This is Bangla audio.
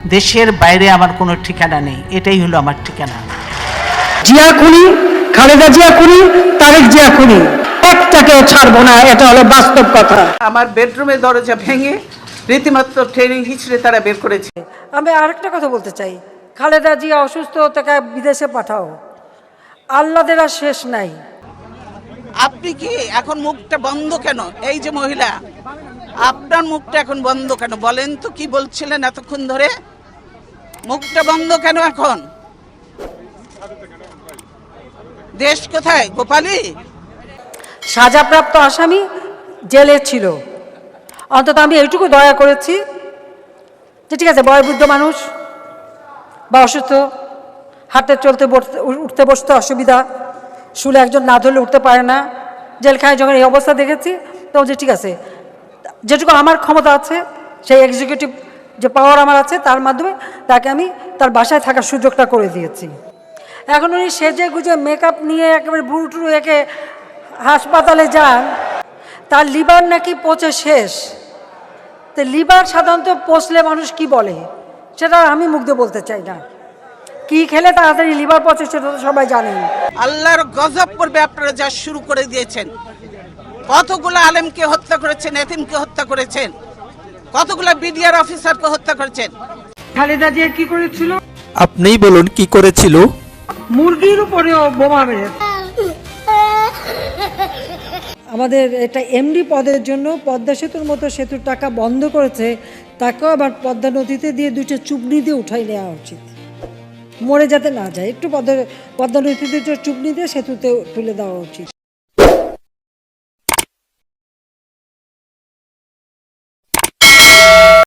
দেশের বাইরে আমার কোনো ঠিকানা নেই, এটাই হলো আমার ঠিকানা। জিয়া খুনি, খালেদা জিয়া খুনি, তারেক জিয়া খুনি, একটাকেও ছাড়বো না, এটা হলো বাস্তব কথা। আমার বেডরুমের দরজা ভেঙে রীতিমতো ট্রেনিং হিসেবে তারা বের করেছে। আমি আরেকটা কথা বলতে চাই, খালেদা জিয়া অসুস্থ, তাকে বিদেশে পাঠাও, আল্লাদের আর শেষ নাই। আপনি কি এখন মুখটা বন্ধ কেন? এই যে মহিলা, আপনার মুখটা এখন বন্ধ কেন বলেন তো? কি বলছিলেন এতক্ষণ ধরে? মুখটা বন্ধ কেন এখন? দেশ কোথায়? গোপালী সাজাপ্রাপ্ত আসামি জেলে ছিল, অন্তত আমি এইটুকু দয়া করেছি যে ঠিক আছে, বয়োবৃদ্ধ মানুষ বা অসুস্থ, হাঁটতে চলতে উঠতে বসতে অসুবিধা, শুলে একজন না ধরলে উঠতে পারে না, জেলখানায় যখন এই অবস্থা দেখেছি তখন যে ঠিক আছে, যেটুকু আমার ক্ষমতা আছে, সেই এক্সিকিউটিভ যে পাওয়ার আমার আছে, তার মাধ্যমে তাকে আমি তার বাসায় থাকার সুযোগটা করে দিয়েছি। এখন উনি সেজে গুজে মেকআপ নিয়ে একেবারে বুড়ো টুরু একে হাসপাতালে যান, তার লিভার নাকি পচে শেষ। তো লিভার সাধারণত পচলে মানুষ কি বলে সেটা আমি মুখ দিয়ে বলতে চাই না, কি খেলে তাড়াতাড়ি লিভার পচে সেটা তো সবাই জানেন। আল্লাহর গজব পড়বে আপনারা যা শুরু করে দিয়েছেন। কতগুলো আলেমকে হত্যা করেছেন, এতিমকে হত্যা করেছেন, কতগুলো বিডিআর অফিসারকে হত্যা করেছেন। খালেদা জিয়া কি করেছিল? আপনিই বলুন কি করেছিল? মুরগির উপরেও বোমা মেরেছে। আমাদের এটা এমডি পদের জন্য পদ্মা সেতুর মতো সেতুর টাকা বন্ধ করেছে, তাকেও আবার পদ্মা নদীতে দিয়ে দুটো চুবনি দিয়ে উঠাই নেওয়া উচিত, মরে যাতে না যায়। একটু পদ্মা নদীতে চুবনি দিয়ে সেতুতে তুলে দেওয়া উচিত।